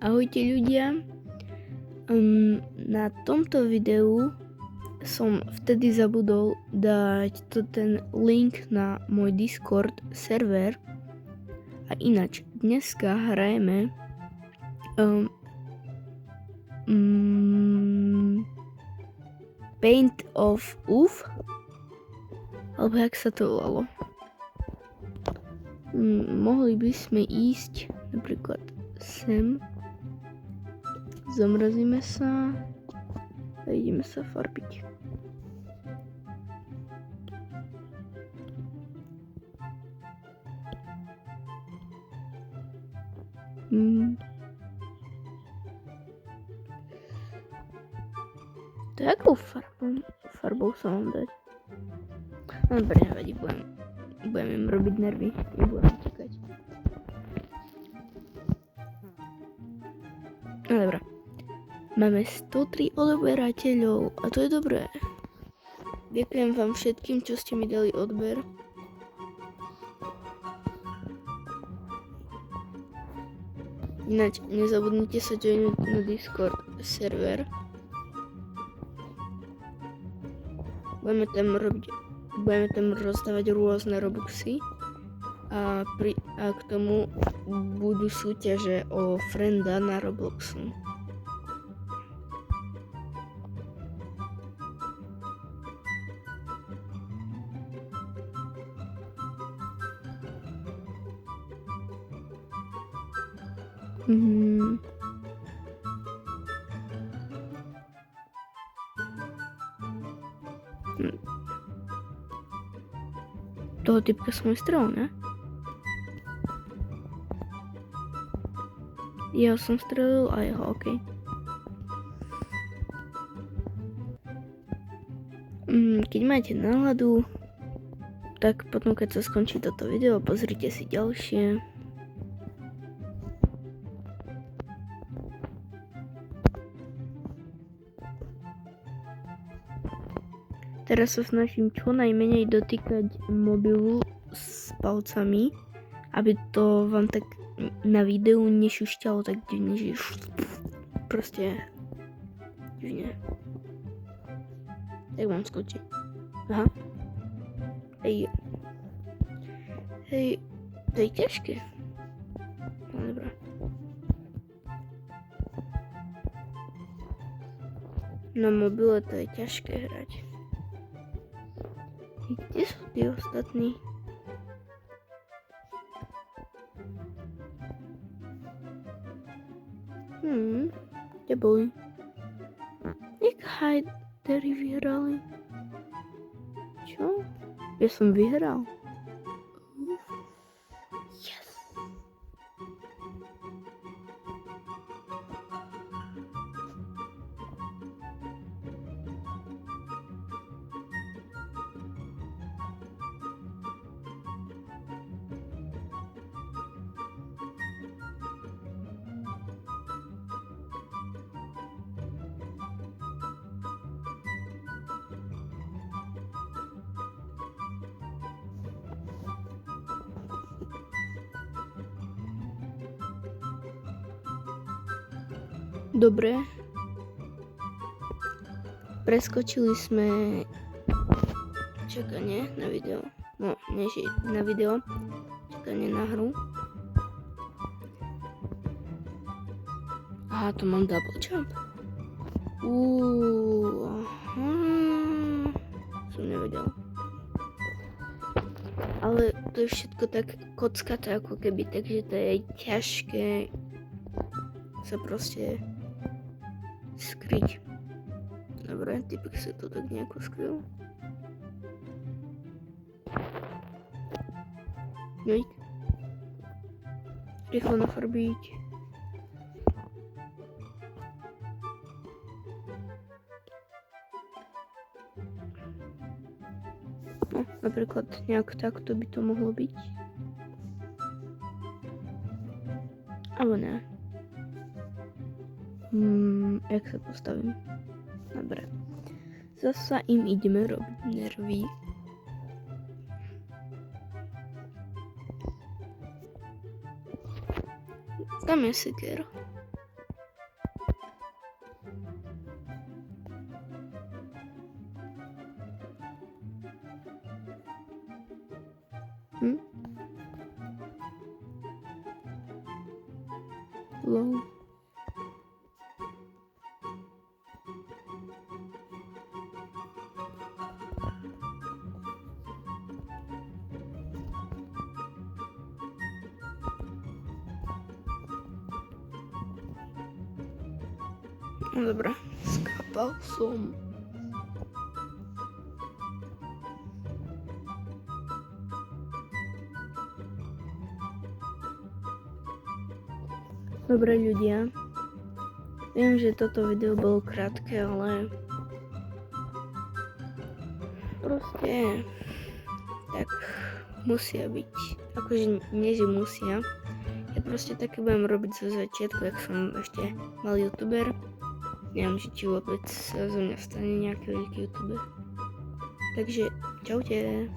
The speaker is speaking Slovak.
Ahojte ľudia, na tomto videu som vtedy zabudol dať ten link na môj Discord server a ináč dneska hrajeme Paint of Uf, alebo jak sa to volalo. Mohli by sme ísť napríklad sem, zamrazíme sa a ideme sa farbiť. To jakou farbou sa mám dať? No dobre, nevadí, budem im robiť nervy, nebudem utekať. No dobré. Máme 103 odberateľov a to je dobré. Ďakujem vám všetkým, čo ste mi dali odber. Ináč nezabudnite sa joinúť na Discord server. Budeme tam rozdávať rôzne robuxy a k tomu budú súťaže o frenda na Robloxu. Toho typka som aj strel, ne? Ja som strelil a jeho, okej. Keď máte náladu, tak potom keď sa skončí toto video, pozrite si ďalšie. Teraz sa snažím čo najmenej dotýkať mobilu s palcami, aby to vám tak na videu nešušťalo tak divne, že proste divne. Tak vám skočí. Aha. Hej, to je ťažké. No dobré. Na mobile to je ťažké hrať. Kde sú tí ostatní? Kde boli? Jak hajdery vyhrali? Čo? Ja som vyhral. Yes. Dobre. Preskočili sme čakanie na video. No, nie na video. Čakanie na hru. Aha, to mám double jump. Aha. Som nevedel. Ale to je všetko tak kockaté ako keby, takže to je ťažké sa proste skryť. Dobre, typek sa to tak nejako skryl. Jojk. Rýchlo nafarbiť. No, napríklad nejak takto by to mohlo byť. Alebo ne. Jak sa postavím? Dobre. Zasa im ideme robiť nervy. Tam je seker. Lol. No dobra, skapal som. Dobre ľudia, viem, že toto video bolo krátke, ale proste tak musia byť, akože nie, že musia. Ja proste také budem robiť zo začiatku, jak som ešte mal youtuber. Neviem, či vôbec sa zo mňa stane nejaký veľký youtuber. Takže čaute.